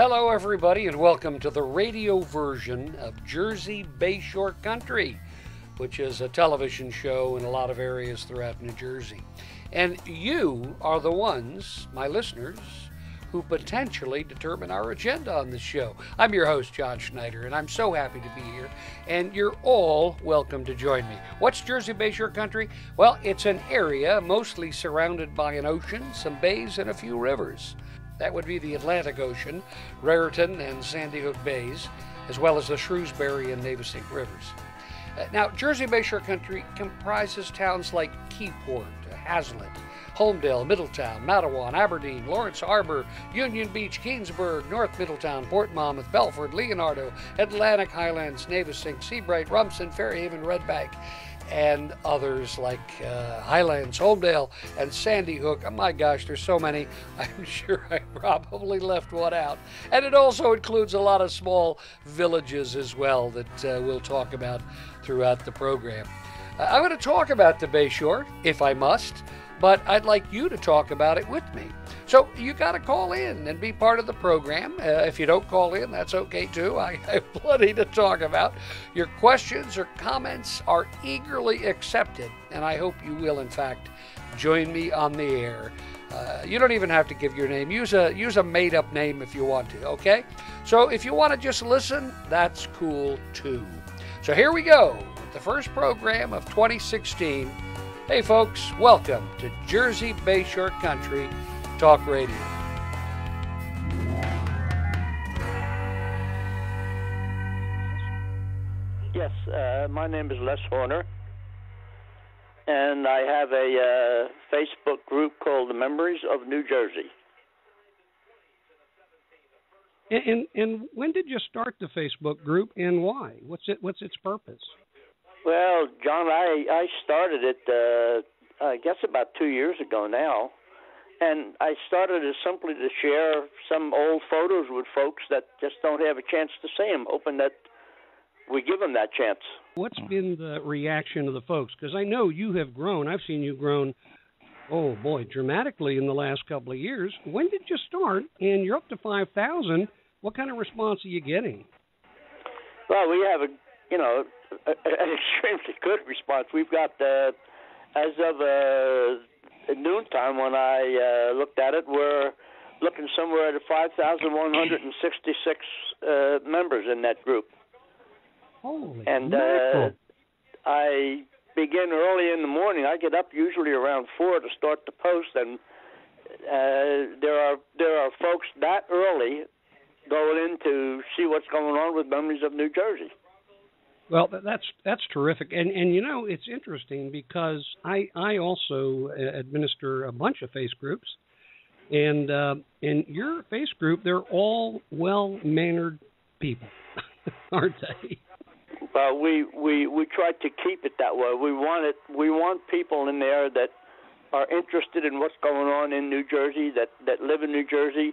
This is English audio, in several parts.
Hello, everybody, and welcome to the radio version of Jersey Bayshore Country, which is a television show in a lot of areas throughout New Jersey. And you are the ones, my listeners, who potentially determine our agenda on the show. I'm your host, John Schneider, and I'm so happy to be here, and you're all welcome to join me. What's Jersey Bayshore Country? Well, it's an area mostly surrounded by an ocean, some bays, and a few rivers. That would be the Atlantic Ocean, Raritan and Sandy Hook Bays, as well as the Shrewsbury and Navesink Rivers. Now, Jersey Bayshore Country comprises towns like Keyport, Hazlet, Holmdel, Middletown, Matawan, Aberdeen, Lawrence Harbor, Union Beach, Keensburg, North Middletown, Port Monmouth, Belford, Leonardo, Atlantic Highlands, Navesink, Seabright, Rumson, Fairhaven, Red Bank, and others like Highlands, Holmdel, and Sandy Hook. Oh my gosh, there's so many. I'm sure I probably left one out. And it also includes a lot of small villages as well that we'll talk about throughout the program. I'm going to talk about the Bayshore, if I must, but I'd like you to talk about it with me. So you got to call in and be part of the program. If you don't call in, that's okay too. I have plenty to talk about. Your questions or comments are eagerly accepted, and I hope you will, in fact, join me on the air. You don't even have to give your name. Use a made-up name if you want to, okay? So if you want to just listen, that's cool too. So here we go, the first program of 2016. Hey folks, welcome to Jersey Bayshore Country Talk Radio. Yes, my name is Les Horner, and I have a Facebook group called the Memories of New Jersey. And when did you start the Facebook group, and why? What's its purpose? Well, John, I started it, I guess about 2 years ago now. And I started it simply to share some old photos with folks that just don't have a chance to see them, hoping that we give them that chance. What's been the reaction of the folks? Because I know you have grown. I've seen you grown, oh boy, dramatically in the last couple of years. When did you start? And you're up to 5,000. What kind of response are you getting? Well, we have an extremely good response. We've got, as of at noontime when I looked at it, we're looking somewhere at 5,166 members in that group. Holy and I begin early in the morning. I get up usually around 4 to start the post, and there are folks that early going in to see what's going on with Memories of New Jersey. Well, that's terrific, and you know, it's interesting because I also administer a bunch of face groups, and in your face group, they're all well-mannered people, aren't they? Well, we try to keep it that way. We want people in there that are interested in what's going on in New Jersey, that live in New Jersey.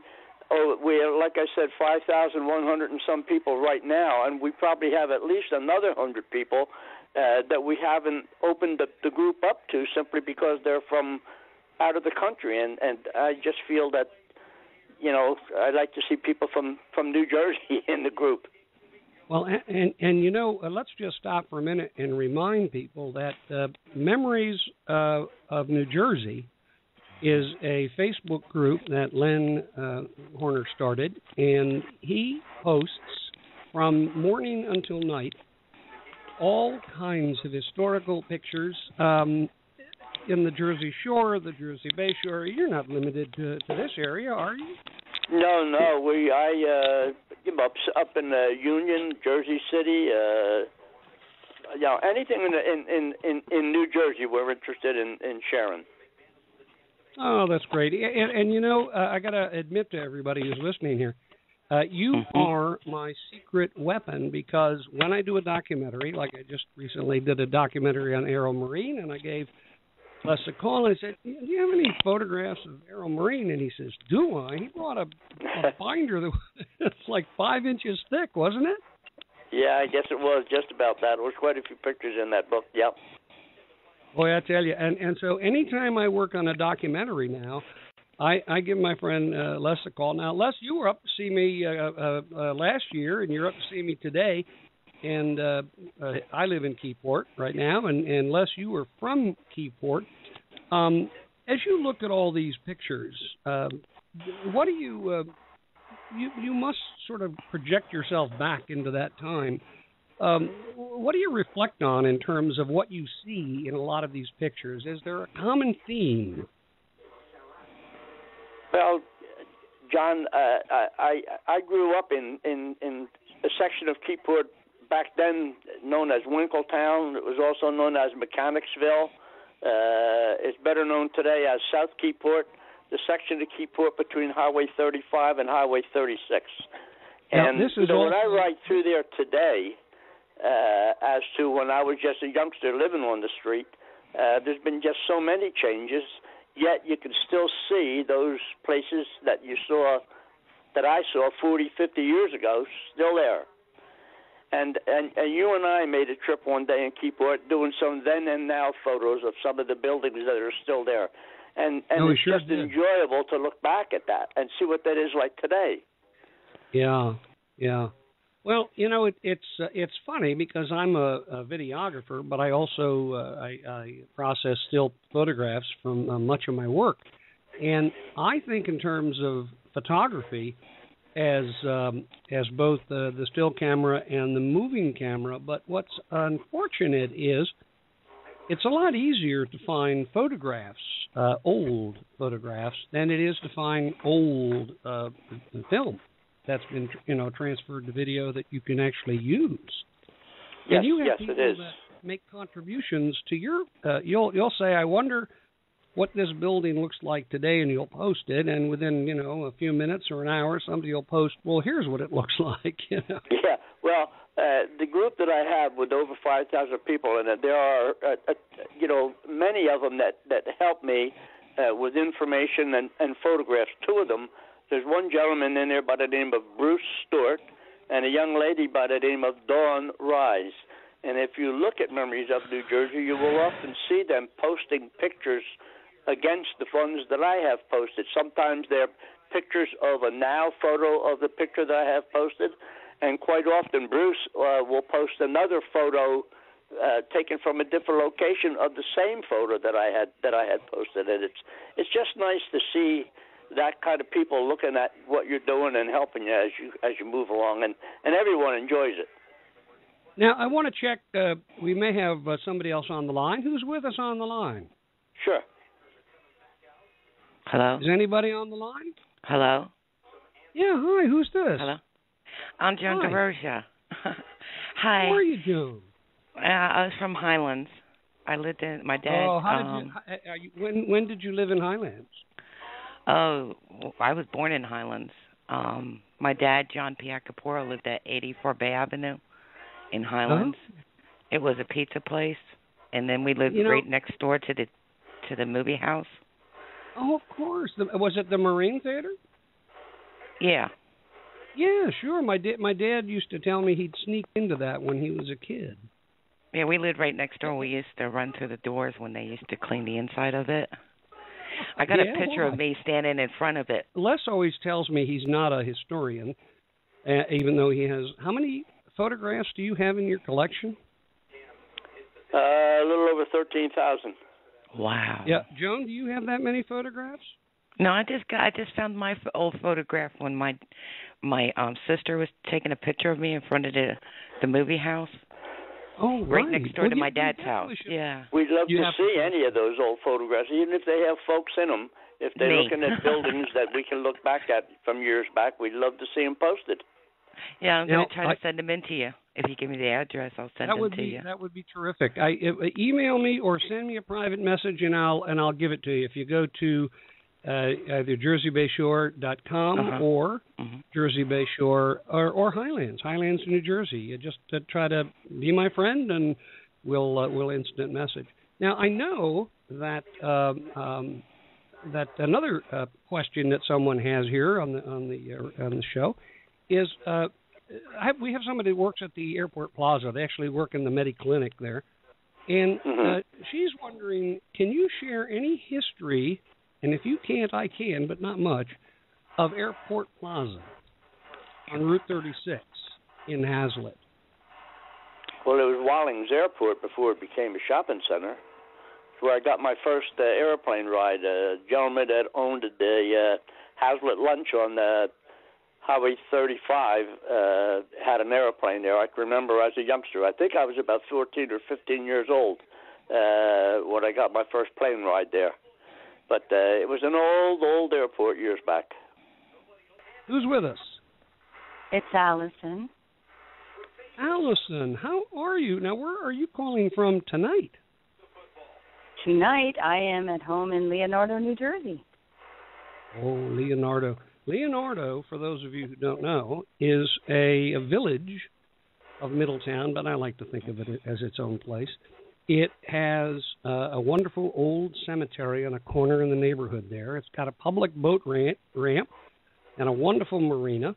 Oh, we are, like I said, 5,100 and some people right now, and we probably have at least another 100 people that we haven't opened the group up to simply because they're from out of the country. And I just feel that, you know, I'd like to see people from New Jersey in the group. Well, and you know, let's just stop for a minute and remind people that Memories of New Jersey is a Facebook group that Len Horner started, and he posts from morning until night all kinds of historical pictures in the Jersey Shore, the Jersey Bayshore. You're not limited to this area, are you? No. I up in Union, Jersey City, anything in New Jersey we're interested in sharing. Oh, that's great. And you know, I got to admit to everybody who's listening here, you are my secret weapon, because when I do a documentary, like I just recently did a documentary on Aero Marine, and I gave Les a call, and I said, do you have any photographs of Aero Marine? And he says, do I? He brought a binder that it's like 5 inches thick, wasn't it? Yeah, I guess it was just about that. There was quite a few pictures in that book, yep. Boy, I tell you, and so anytime I work on a documentary now, I give my friend Les a call. Now, Les, you were up to see me last year, and you're up to see me today. And I live in Keyport right now, and Les, you were from Keyport. As you look at all these pictures, what do you must sort of project yourself back into that time. What do you reflect on in terms of what you see in a lot of these pictures? Is there a common theme? Well, John, I grew up in a section of Keyport back then known as Winkletown. It was also known as Mechanicsville. It's better known today as South Keyport, the section of Keyport between Highway 35 and Highway 36. And when I ride through there today, as to when I was just a youngster living on the street, there's been just so many changes, yet you can still see those places that I saw 40, 50 years ago, still there. And you and I made a trip one day in Keyport doing some then and now photos of some of the buildings that are still there. And it's sure just enjoyable to look back at that and see what that is like today. Yeah. Well, it's funny because I'm a videographer, but I also I process still photographs from much of my work, and I think in terms of photography as both the still camera and the moving camera. But what's unfortunate is it's a lot easier to find photographs, old photographs, than it is to find old film that's been, transferred to video that you can actually use. Yes, and you have people it is. that make contributions to your. You'll say, "I wonder what this building looks like today," and you'll post it. And within a few minutes or an hour, somebody will post, "Well, here's what it looks like." Yeah. Well, the group that I have with over 5,000 people in it, there are many of them that help me with information and photographs. Two of them. There's one gentleman in there by the name of Bruce Stewart and a young lady by the name of Dawn Rise. And if you look at Memories of New Jersey, you will often see them posting pictures against the ones that I have posted. Sometimes they're pictures of a now photo of the picture that I have posted, and quite often Bruce will post another photo taken from a different location of the same photo that I had posted. And it's just nice to see that kind of people looking at what you're doing and helping you as you move along, and everyone enjoys it. Now, I want to check. We may have somebody else on the line. Who's with us on the line? Sure. Hello? Is anybody on the line? Hello? Yeah, hi. Who's this? Hello? I'm Joan DeRosia. Hi. How are you, Joan? I was from Highlands. I lived in my dad. Oh, when did you live in Highlands? Oh, I was born in Highlands. My dad, John Piacapora, lived at 84 Bay Avenue in Highlands. Oh. It was a pizza place, and then we lived right next door to the movie house. Oh, of course. Was it the Marine Theater? Yeah. Yeah, sure. My dad used to tell me he'd sneak into that when he was a kid. Yeah, we lived right next door. We used to run through the doors when they used to clean the inside of it. I got a picture of me standing in front of it. Les always tells me he's not a historian, even though he has. How many photographs do you have in your collection? A little over 13,000. Wow. Yeah, Joan, do you have that many photographs? No, I just found my old photograph when my sister was taking a picture of me in front of the movie house. Oh, right next door to my dad's house. Yeah. We'd love to see any of those old photographs, even if they have folks in them. If they're looking at buildings that we can look back at from years back, we'd love to see them posted. Yeah, I'm going to try to send them in to you. If you give me the address, I'll send them to you. That would be terrific. Email me or send me a private message, and I'll give it to you. If you go to either jerseybayshore.com or Jersey Bayshore or Highlands, New Jersey. You just try to be my friend, and we'll instant message. Now, I know that that another question that someone has here on the show is we have somebody that works at the Airport Plaza. They actually work in the Medi-Clinic there, and she's wondering, can you share any history and if you can't, I can, but not much, of Airport Plaza on Route 36 in Hazlitt. Well, it was Wallings Airport before it became a shopping center. It's where I got my first airplane ride. A gentleman that owned the Hazlitt Lunch on Highway 35 had an airplane there. I can remember as a youngster. I think I was about 14 or 15 years old when I got my first plane ride there. But it was an old airport years back. Who's with us? It's Allison. Allison, how are you? Now, where are you calling from tonight? Tonight, I am at home in Leonardo, New Jersey. Oh, Leonardo. Leonardo, for those of you who don't know, is a village of Middletown, but I like to think of it as its own place. It has a wonderful old cemetery on a corner in the neighborhood there. It's got a public boat ramp and a wonderful marina.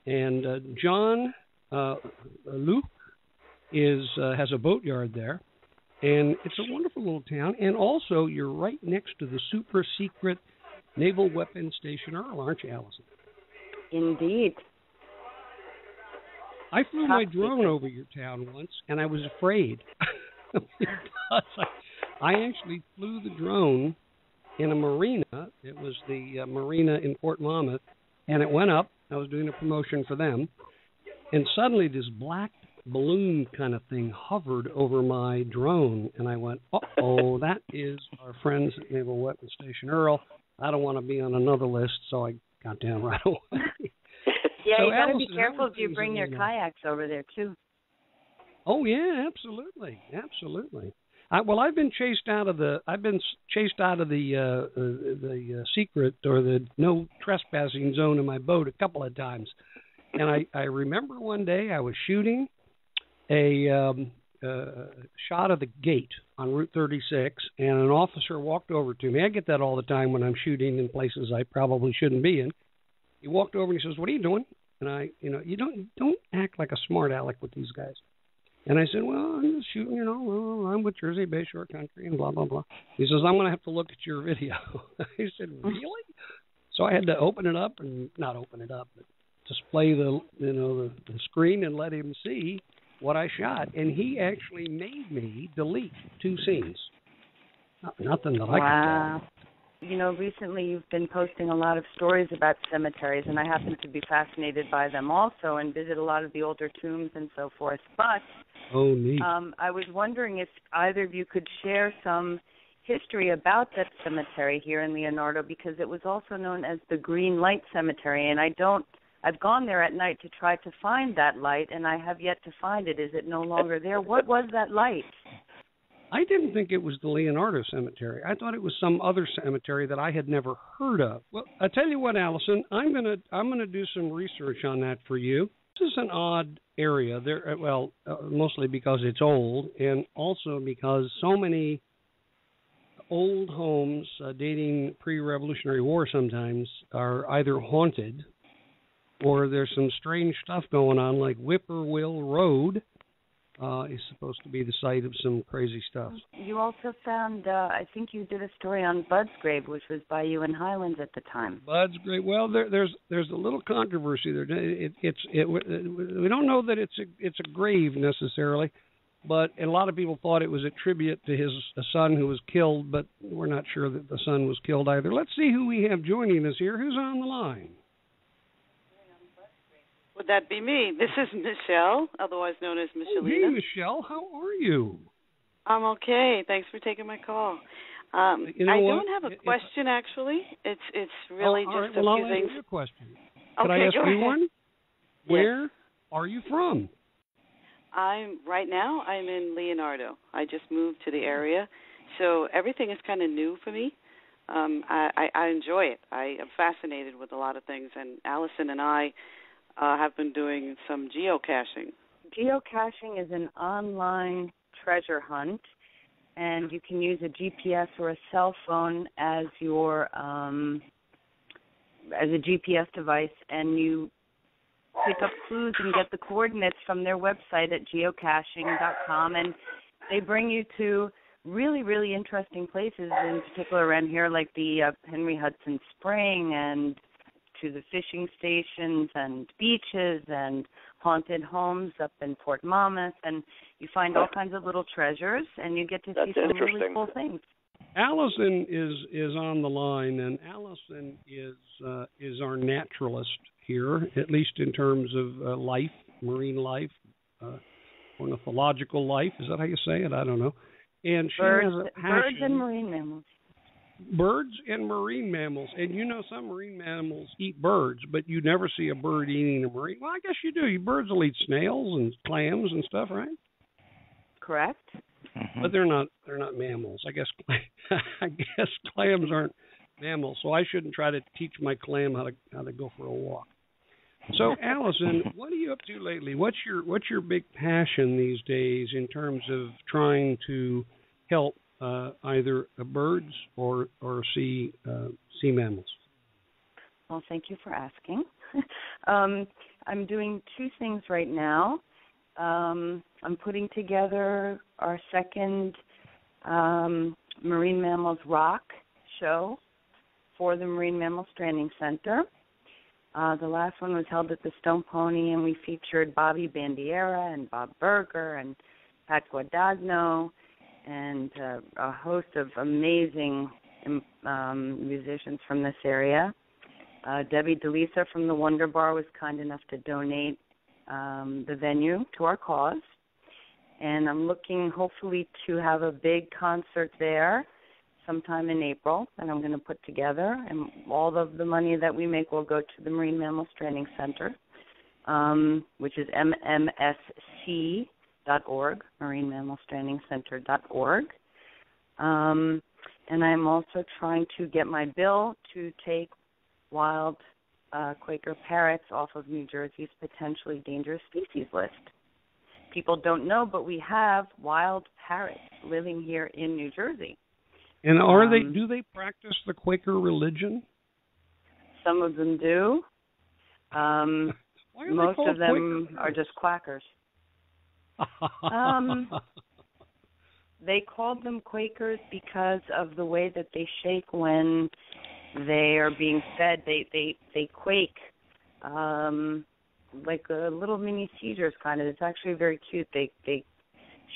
And John Luke has a boatyard there. And it's a wonderful little town. And also, you're right next to the super-secret Naval Weapons Station Earl, aren't you, Allison? Indeed. I flew my drone over your town once, and I was afraid. Because I actually flew the drone in a marina. It was the marina in Fort Monmouth, and it went up. I was doing a promotion for them. And suddenly this black balloon kind of thing hovered over my drone, and I went, uh-oh, that is our friends at Naval Weapons Station Earl. I don't want to be on another list, so I got down right away. Yeah, so you got to Allison, be careful if you bring your kayaks over there, too. Oh, yeah, absolutely. I've been chased out of the secret or the no trespassing zone in my boat a couple of times. And I remember one day I was shooting a shot of the gate on Route 36, and an officer walked over to me. I get that all the time when I'm shooting in places I probably shouldn't be in. He walked over and he says, "What are you doing?" And you don't act like a smart aleck with these guys. And I said, "Well, I'm just shooting, I'm with Jersey Bayshore Country and blah, blah, blah." He says, "I'm going to have to look at your video." I said, "Really?" So I had to not open it up, but display the screen and let him see what I shot. And he actually made me delete 2 scenes. Nothing that I could tell. Recently you've been posting a lot of stories about cemeteries, and I happen to be fascinated by them also and visit a lot of the older tombs and so forth. But neat. I was wondering if either of you could share some history about that cemetery here in Leonardo, because it was also known as the Green Light Cemetery, and I've gone there at night to try to find that light, and I have yet to find it. Is it no longer there? What was that light? I didn't think it was the Leonardo Cemetery. I thought it was some other cemetery that I had never heard of. Well, I tell you what, Allison, I'm gonna do some research on that for you. This is an odd area. Mostly because it's old, and also because so many old homes dating pre-Revolutionary War sometimes are either haunted, or there's some strange stuff going on, like Whippoorwill Road is supposed to be the site of some crazy stuff. You also found, I think you did a story on Bud's grave, which was by you in Highlands at the time. Bud's grave. Well, there's a little controversy there. We don't know that it's a grave necessarily, but a lot of people thought it was a tribute to his son who was killed, but we're not sure that the son was killed either. Let's see who we have joining us here. Who's on the line? Would that be me? This is Michelle, otherwise known as Michelina. Hey, Michelle, how are you? I'm okay. Thanks for taking my call. I don't have a question, actually. It's really just a few things. I'll ask you a question. Could I ask you one? Where are you from? Right now I'm in Leonardo. I just moved to the area, so everything is kind of new for me. I enjoy it. I am fascinated with a lot of things, and Allison and I have been doing some geocaching. Geocaching is an online treasure hunt, and you can use a GPS or a cell phone as your as a GPS device, and you pick up clues and get the coordinates from their website at geocaching.com, and they bring you to really, really interesting places, in particular around here, like the Henry Hudson Spring, and to the fishing stations and beaches and haunted homes up in Fort Monmouth, and you find all kinds of little treasures, and you get to see some really cool things. Allison is on the line, and Allison is our naturalist here, at least in terms of life, marine life, ornithological life. Is that how you say it? I don't know. And she has a passion. Birds and marine mammals. Birds and marine mammals. And you know some marine mammals eat birds, but you never see a bird eating a marine. Well, I guess you do. Birds will eat snails and clams and stuff, right? Correct. Mm-hmm. But they're not mammals. I guess clams aren't mammals, so I shouldn't try to teach my clam how to go for a walk. So, Allison, what are you up to lately? What's your big passion these days in terms of trying to help either birds or sea mammals? Well, thank you for asking. I'm doing two things right now. I'm putting together our second Marine Mammals Rock show for the Marine Mammals Training Center. The last one was held at the Stone Pony, and we featured Bobby Bandiera and Bob Berger and Pat Guadagno and a host of amazing musicians from this area. Debbie DeLisa from the Wonder Bar was kind enough to donate the venue to our cause. And I'm looking hopefully to have a big concert there sometime in April that I'm going to put together. And all of the money that we make will go to the Marine Mammals Training Center, which is mmsc.org, marinemammalstrainingcenter.org. And I'm also trying to get my bill to take wild Quaker parrots off of New Jersey's potentially dangerous species list. People don't know, but we have wild parrots living here in New Jersey. And do they practice the Quaker religion? Some of them do. Most of them are just quackers. They called them Quakers because of the way that they shake when they are being fed. They quake, like a little mini seizures kind of. It's actually very cute. They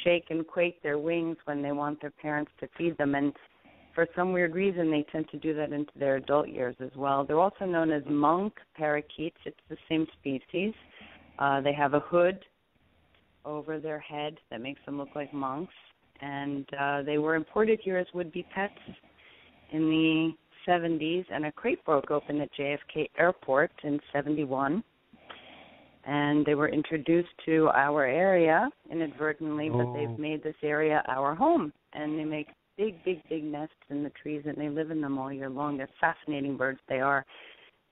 shake and quake their wings when they want their parents to feed them, and for some weird reason they tend to do that into their adult years as well. They're also known as monk parakeets. It's the same species. They have a hood over their head that makes them look like monks, and they were imported here as would-be pets in the 70s, and a crate broke open at JFK Airport in 71, and they were introduced to our area inadvertently, but they've made this area our home, and they make big nests in the trees, and they live in them all year long. They're fascinating birds. They are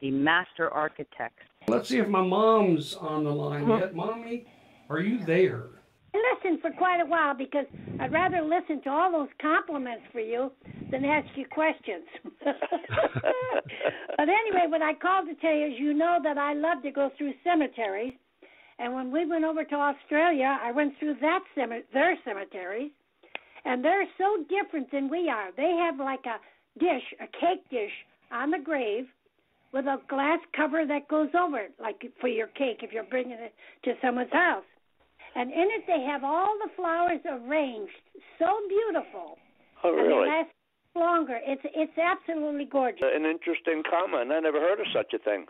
the master architects. Let's see if my mom's on the line yet. Mommy, are you there? I listened for quite a while because I'd rather listen to all those compliments for you than ask you questions. But anyway, what I called to tell you is, you know that I love to go through cemeteries, and when we went over to Australia, I went through their cemeteries, and they're so different than we are. They have like a cake dish on the grave with a glass cover that goes over it, like for your cake if you're bringing it to someone's house. And in it they have all the flowers arranged, so beautiful. Oh, really? And they last longer. It's absolutely gorgeous. An interesting comment. I never heard of such a thing.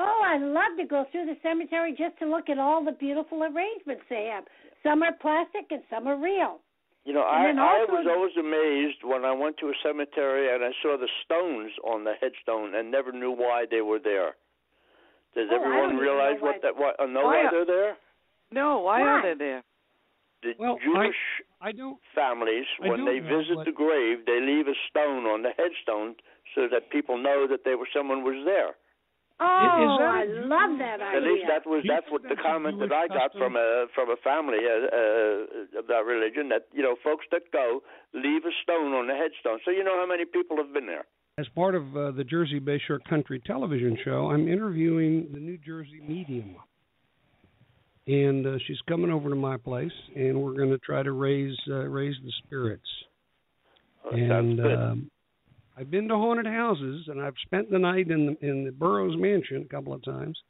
Oh, I love to go through the cemetery just to look at all the beautiful arrangements they have. Some are plastic and some are real. You know, I was always amazed when I went to a cemetery and I saw the stones on the headstone and never knew why they were there. Does everyone realize why they're there? No, why are they there? The Jewish families, when they visit the grave, they leave a stone on the headstone so that people know that someone was there. Oh, I love that idea. At least that's what the comment that I got from a family of that religion, that folks that go leave a stone on the headstone, so you know how many people have been there. As part of the Jersey Bayshore Country television show, I'm interviewing the New Jersey medium, and she's coming over to my place, and we're going to try to raise the spirits Sounds good. I've been to haunted houses, and I've spent the night in the Burroughs Mansion a couple of times,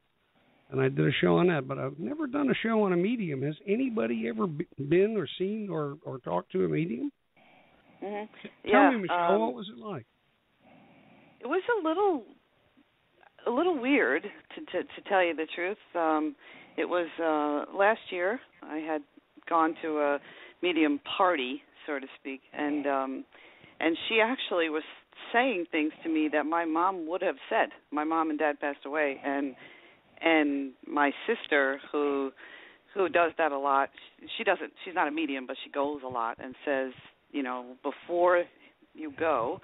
and I did a show on that. But I've never done a show on a medium. Has anybody ever been or seen or talked to a medium? Mm-hmm. Tell me, Michelle, what was it like? It was a little weird, to tell you the truth. It was last year. I had gone to a medium party, so to speak, and she actually was saying things to me that my mom would have said. My mom and dad passed away, and my sister, who does that a lot, she's not a medium, but she goes a lot and says, you know, before you go,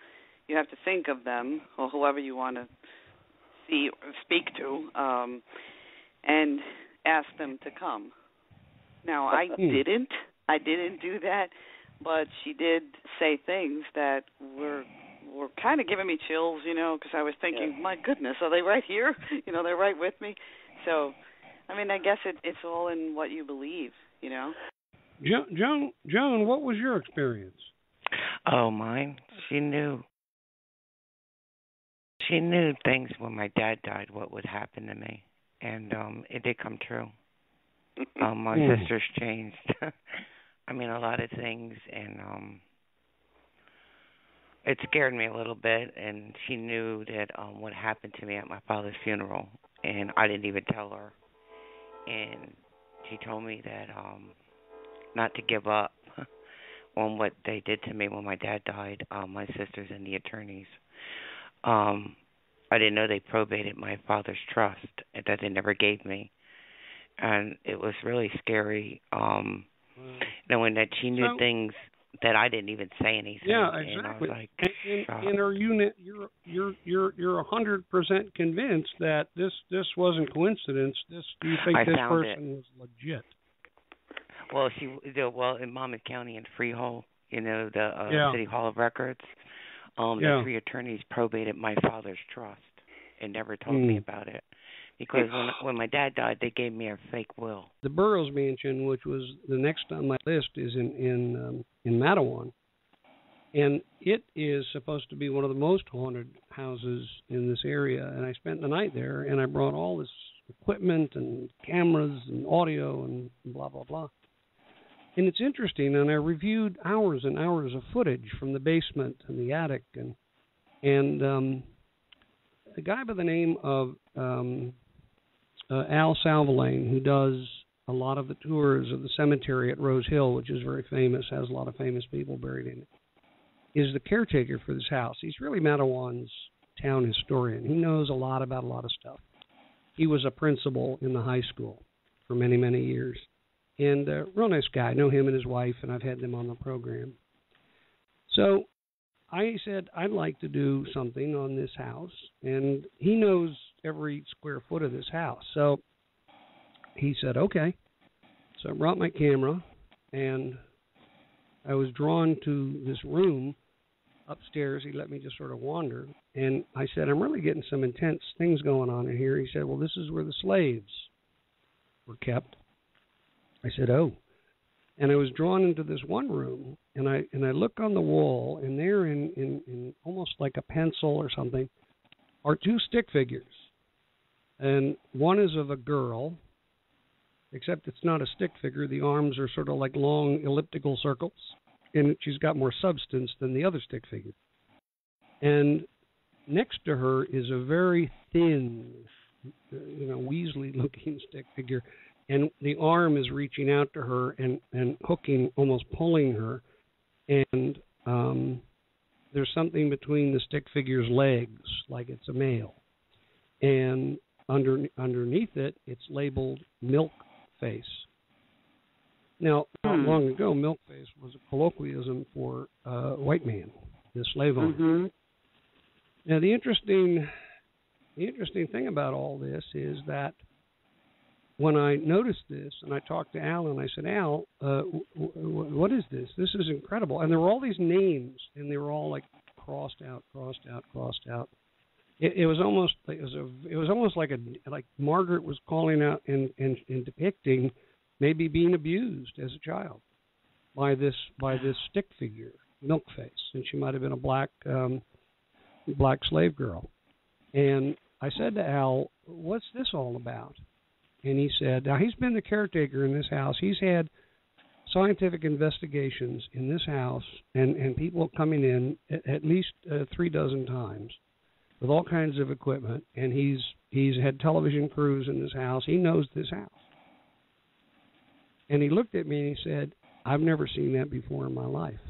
you have to think of them or whoever you want to see or speak to, and ask them to come. Now, I didn't do that, but she did say things that were kind of giving me chills, you know, because I was thinking, my goodness, are they right here? You know, they're right with me. So, I mean, I guess it's all in what you believe, you know. Joan, what was your experience? Oh, mine? She knew things when my dad died, what would happen to me, and it did come true. My sister's changed. I mean, a lot of things, and it scared me a little bit, and she knew that what happened to me at my father's funeral, and I didn't even tell her. And she told me that not to give up on what they did to me when my dad died, my sisters and the attorneys. I didn't know they probated my father's trust that they never gave me. And it was really scary. Knowing that she knew things that I didn't even say anything. Yeah, exactly. And I was like, in our unit, you're 100% convinced that this wasn't coincidence. Do you think this person was legit? Well, in Monmouth County in Freehold, you know, the City Hall of Records, the three attorneys probated my father's trust and never told me about it. Because when my dad died, they gave me a fake will. The Burroughs Mansion, which was the next on my list, is in Matawan, and it is supposed to be one of the most haunted houses in this area. And I spent the night there, and I brought all this equipment and cameras and audio and blah blah blah. And it's interesting, and I reviewed hours and hours of footage from the basement and the attic, and a guy by the name of Al Salvalane, who does a lot of the tours of the cemetery at Rose Hill, which is very famous, has a lot of famous people buried in it, is the caretaker for this house. He's really Matawan's town historian. He knows a lot about a lot of stuff. He was a principal in the high school for many, many years. And a real nice guy. I know him and his wife, and I've had them on the program. So I said, I'd like to do something on this house, and he knows every square foot of this house. So he said, okay. So I brought my camera, and I was drawn to this room upstairs. He let me just sort of wander, and I said, I'm really getting some intense things going on in here. He said, well, this is where the slaves were kept. I said, oh. And I was drawn into this one room, and I look on the wall, and there in almost like a pencil or something are two stick figures. And one is of a girl, except it's not a stick figure. The arms are sort of like long elliptical circles, and she's got more substance than the other stick figure. And next to her is a very thin, Weasley-looking stick figure. And the arm is reaching out to her and hooking, almost pulling her. And there's something between the stick figure's legs, like it's a male. And underneath it, it's labeled Milk Face. Now, not long ago, Milk Face was a colloquialism for white man, the slave owner. Mm-hmm. Now, the interesting thing about all this is that when I noticed this, and I talked to Al, and I said, Al, what is this? This is incredible. And there were all these names, and they were all like crossed out. It was almost like Margaret was calling out and depicting maybe being abused as a child by this stick figure, milk face, and she might have been a black slave girl. And I said to Al, "What's this all about?" And he said, now he's been the caretaker in this house. He's had scientific investigations in this house and people coming in at least 3 dozen times with all kinds of equipment. And he's had television crews in this house. He knows this house. And he looked at me and he said, "I've never seen that before in my life."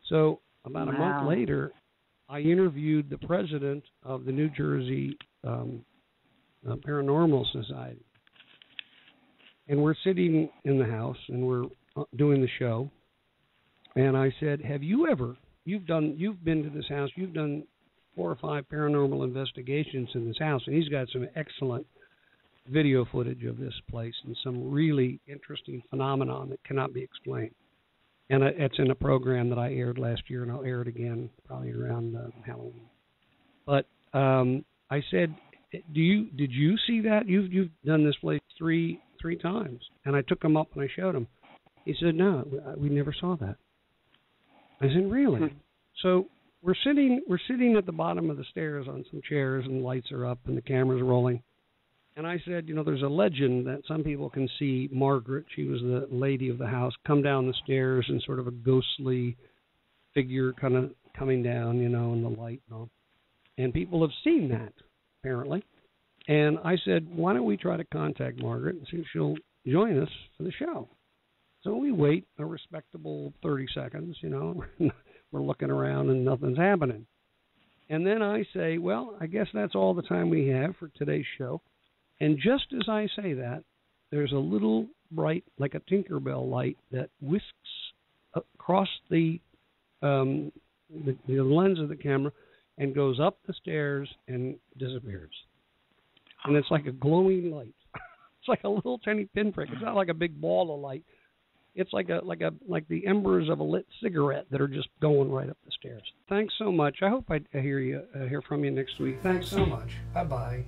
So about a month later, I interviewed the president of the New Jersey Paranormal Society. And we're sitting in the house and we're doing the show. And I said, "Have you ever, you've been to this house, you've done 4 or 5 paranormal investigations in this house." And he's got some excellent video footage of this place and some really interesting phenomenon that cannot be explained. And it's in a program that I aired last year, and I'll air it again probably around Halloween. But I said, "Did you see that? You've done this place three times." And I took him up and I showed him. He said, "No, we never saw that." I said, "Really?" So we're sitting at the bottom of the stairs on some chairs, and the lights are up and the camera's rolling. And I said, there's a legend that some people can see Margaret, she was the lady of the house, come down the stairs in sort of a ghostly figure kind of coming down, in the light and all. And people have seen that, apparently. And I said, "Why don't we try to contact Margaret and see if she'll join us for the show?" So we wait a respectable 30 seconds, We're looking around and nothing's happening. And then I say, "Well, I guess that's all the time we have for today's show." And just as I say that, there's a little bright, like a Tinkerbell light, that whisks across the lens of the camera and goes up the stairs and disappears. And it's like a glowing light. It's like a little tiny pinprick. It's not like a big ball of light. It's like the embers of a lit cigarette that are just going right up the stairs. Thanks so much. I hope I hear from you next week. Thanks so much. Bye-bye.